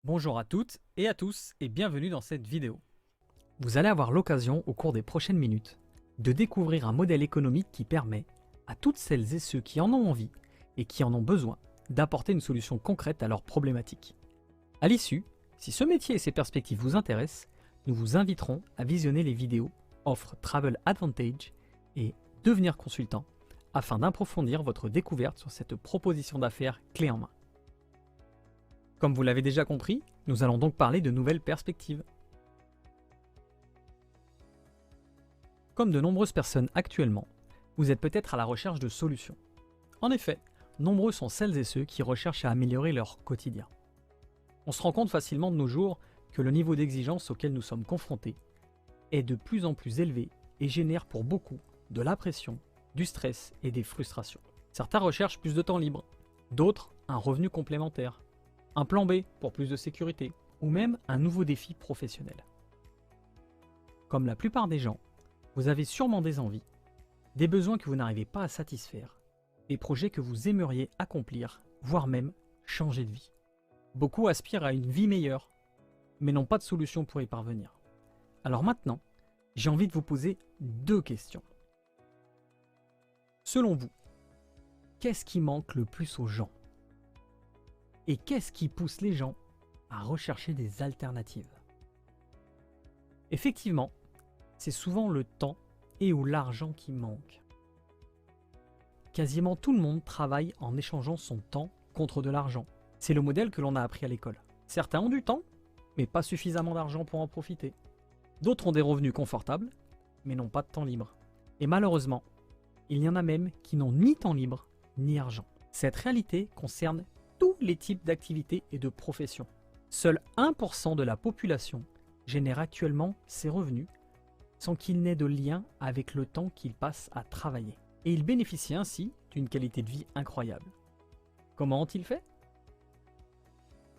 Bonjour à toutes et à tous et bienvenue dans cette vidéo. Vous allez avoir l'occasion au cours des prochaines minutes de découvrir un modèle économique qui permet à toutes celles et ceux qui en ont envie et qui en ont besoin d'apporter une solution concrète à leurs problématiques. À l'issue, si ce métier et ses perspectives vous intéressent, nous vous inviterons à visionner les vidéos Offre Travel Advantage et Devenir consultant afin d'approfondir votre découverte sur cette proposition d'affaires clé en main. Comme vous l'avez déjà compris, nous allons donc parler de nouvelles perspectives. Comme de nombreuses personnes actuellement, vous êtes peut-être à la recherche de solutions. En effet, nombreux sont celles et ceux qui recherchent à améliorer leur quotidien. On se rend compte facilement de nos jours que le niveau d'exigence auquel nous sommes confrontés est de plus en plus élevé et génère pour beaucoup de la pression, du stress et des frustrations. Certains recherchent plus de temps libre, d'autres un revenu complémentaire, un plan B pour plus de sécurité, ou même un nouveau défi professionnel. Comme la plupart des gens, vous avez sûrement des envies, des besoins que vous n'arrivez pas à satisfaire, des projets que vous aimeriez accomplir, voire même changer de vie. Beaucoup aspirent à une vie meilleure, mais n'ont pas de solution pour y parvenir. Alors maintenant, j'ai envie de vous poser deux questions. Selon vous, qu'est-ce qui manque le plus aux gens ? Et qu'est-ce qui pousse les gens à rechercher des alternatives? Effectivement, c'est souvent le temps et ou l'argent qui manquent. Quasiment tout le monde travaille en échangeant son temps contre de l'argent. C'est le modèle que l'on a appris à l'école. Certains ont du temps, mais pas suffisamment d'argent pour en profiter. D'autres ont des revenus confortables, mais n'ont pas de temps libre. Et malheureusement, il y en a même qui n'ont ni temps libre, ni argent. Cette réalité concerne tous les types d'activités et de professions. Seul 1% de la population génère actuellement ses revenus sans qu'il n'ait de lien avec le temps qu'il passe à travailler. Et il bénéficie ainsi d'une qualité de vie incroyable. Comment ont-ils fait?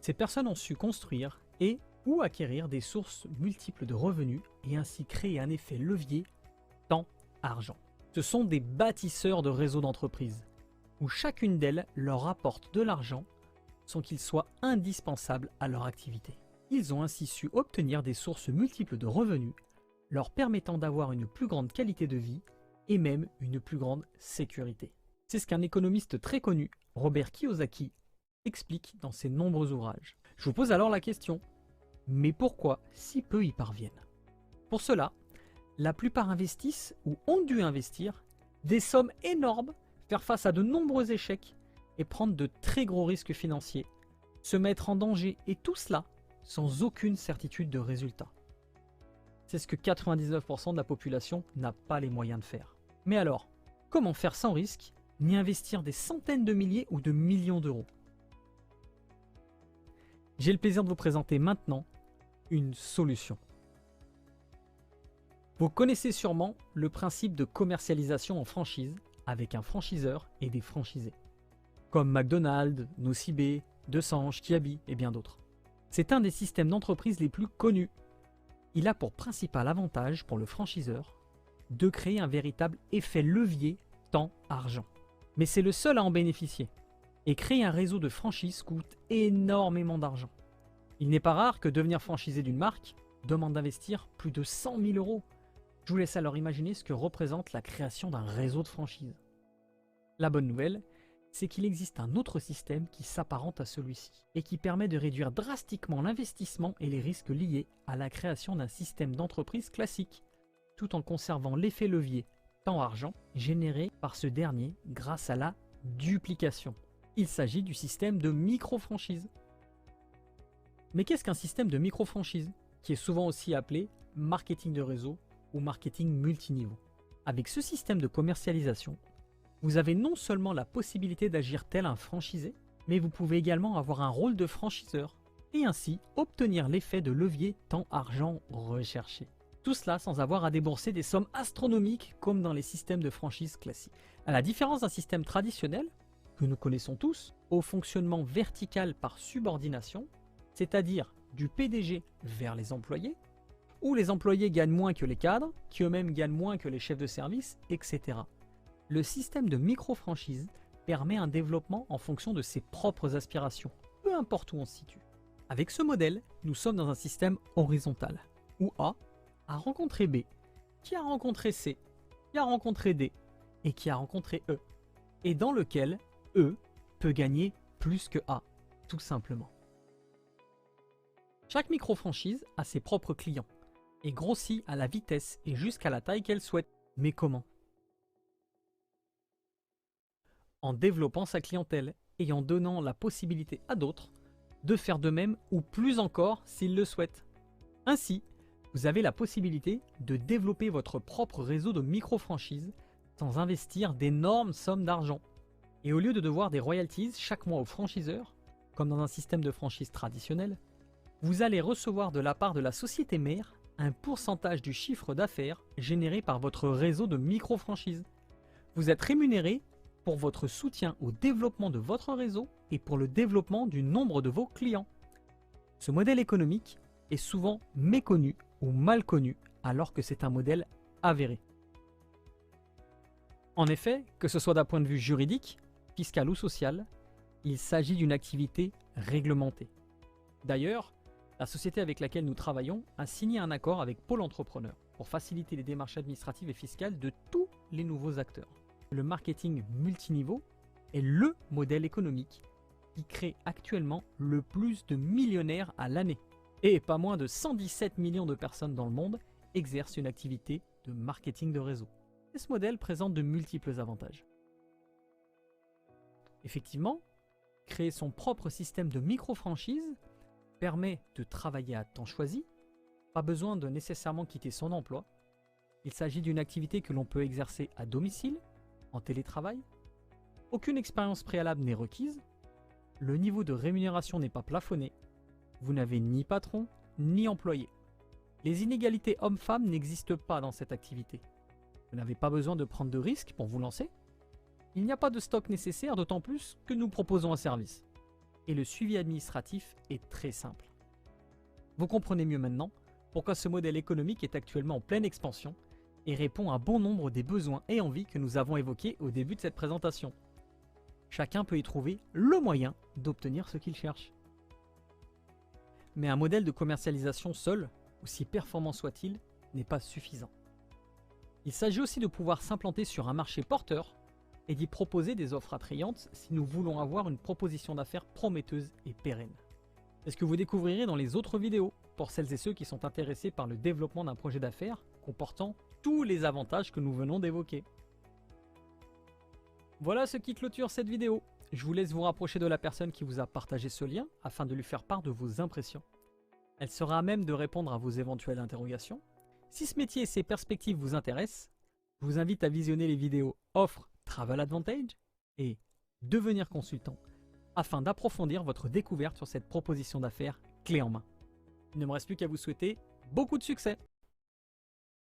Ces personnes ont su construire et ou acquérir des sources multiples de revenus et ainsi créer un effet levier temps-argent. Ce sont des bâtisseurs de réseaux d'entreprises où chacune d'elles leur apporte de l'argent sans qu'il soit indispensable à leur activité. Ils ont ainsi su obtenir des sources multiples de revenus, leur permettant d'avoir une plus grande qualité de vie et même une plus grande sécurité. C'est ce qu'un économiste très connu, Robert Kiyosaki, explique dans ses nombreux ouvrages. Je vous pose alors la question, mais pourquoi si peu y parviennent? Pour cela, la plupart investissent ou ont dû investir des sommes énormes, faire face à de nombreux échecs et prendre de très gros risques financiers, se mettre en danger et tout cela sans aucune certitude de résultat. C'est ce que 99% de la population n'a pas les moyens de faire. Mais alors, comment faire sans risque, ni investir des centaines de milliers ou de millions d'euros? J'ai le plaisir de vous présenter maintenant une solution. Vous connaissez sûrement le principe de commercialisation en franchise avec un franchiseur et des franchisés, comme McDonald's, Nocibé, Desange, Kiabi et bien d'autres. C'est un des systèmes d'entreprise les plus connus. Il a pour principal avantage pour le franchiseur de créer un véritable effet levier temps-argent. Mais c'est le seul à en bénéficier. Et créer un réseau de franchise coûte énormément d'argent. Il n'est pas rare que devenir franchisé d'une marque demande d'investir plus de 100 000 euros. Je vous laisse alors imaginer ce que représente la création d'un réseau de franchise. La bonne nouvelle, c'est qu'il existe un autre système qui s'apparente à celui-ci et qui permet de réduire drastiquement l'investissement et les risques liés à la création d'un système d'entreprise classique, tout en conservant l'effet levier temps-argent généré par ce dernier grâce à la duplication. Il s'agit du système de micro-franchise. Mais qu'est-ce qu'un système de micro-franchise, qui est souvent aussi appelé marketing de réseau ou marketing multiniveau? Avec ce système de commercialisation, vous avez non seulement la possibilité d'agir tel un franchisé, mais vous pouvez également avoir un rôle de franchiseur et ainsi obtenir l'effet de levier temps-argent recherché. Tout cela sans avoir à débourser des sommes astronomiques comme dans les systèmes de franchise classiques. À la différence d'un système traditionnel, que nous connaissons tous, au fonctionnement vertical par subordination, c'est-à-dire du PDG vers les employés, où les employés gagnent moins que les cadres, qui eux-mêmes gagnent moins que les chefs de service, etc. Le système de micro-franchise permet un développement en fonction de ses propres aspirations, peu importe où on se situe. Avec ce modèle, nous sommes dans un système horizontal, où A a rencontré B, qui a rencontré C, qui a rencontré D, et qui a rencontré E, et dans lequel E peut gagner plus que A, tout simplement. Chaque micro-franchise a ses propres clients, et grossit à la vitesse et jusqu'à la taille qu'elle souhaite. Mais comment? En développant sa clientèle et en donnant la possibilité à d'autres de faire de même ou plus encore s'ils le souhaitent. Ainsi, vous avez la possibilité de développer votre propre réseau de micro-franchises sans investir d'énormes sommes d'argent. Et au lieu de devoir des royalties chaque mois aux franchiseurs, comme dans un système de franchise traditionnel, vous allez recevoir de la part de la société mère un pourcentage du chiffre d'affaires généré par votre réseau de micro-franchises. Vous êtes rémunéré pour votre soutien au développement de votre réseau et pour le développement du nombre de vos clients. Ce modèle économique est souvent méconnu ou mal connu alors que c'est un modèle avéré. En effet, que ce soit d'un point de vue juridique, fiscal ou social, il s'agit d'une activité réglementée. D'ailleurs, la société avec laquelle nous travaillons a signé un accord avec Pôle Entrepreneur pour faciliter les démarches administratives et fiscales de tous les nouveaux acteurs. Le marketing multiniveau est le modèle économique qui crée actuellement le plus de millionnaires à l'année. Et pas moins de 117 millions de personnes dans le monde exercent une activité de marketing de réseau. Et ce modèle présente de multiples avantages. Effectivement, créer son propre système de micro-franchise permet de travailler à temps choisi, pas besoin de nécessairement quitter son emploi. Il s'agit d'une activité que l'on peut exercer à domicile, en télétravail. Aucune expérience préalable n'est requise. Le niveau de rémunération n'est pas plafonné. Vous n'avez ni patron, ni employé. Les inégalités hommes-femmes n'existent pas dans cette activité. Vous n'avez pas besoin de prendre de risques pour vous lancer. Il n'y a pas de stock nécessaire, d'autant plus que nous proposons un service. Et le suivi administratif est très simple. Vous comprenez mieux maintenant pourquoi ce modèle économique est actuellement en pleine expansion et répond à bon nombre des besoins et envies que nous avons évoqués au début de cette présentation. Chacun peut y trouver le moyen d'obtenir ce qu'il cherche. Mais un modèle de commercialisation seul, aussi performant soit-il, n'est pas suffisant. Il s'agit aussi de pouvoir s'implanter sur un marché porteur et d'y proposer des offres attrayantes si nous voulons avoir une proposition d'affaires prometteuse et pérenne. C'est ce que vous découvrirez dans les autres vidéos pour celles et ceux qui sont intéressés par le développement d'un projet d'affaires comportant tous les avantages que nous venons d'évoquer. Voilà ce qui clôture cette vidéo. Je vous laisse vous rapprocher de la personne qui vous a partagé ce lien afin de lui faire part de vos impressions. Elle sera à même de répondre à vos éventuelles interrogations. Si ce métier et ses perspectives vous intéressent, je vous invite à visionner les vidéos Offre Travel Advantage et Devenir consultant afin d'approfondir votre découverte sur cette proposition d'affaires clé en main. Il ne me reste plus qu'à vous souhaiter beaucoup de succès.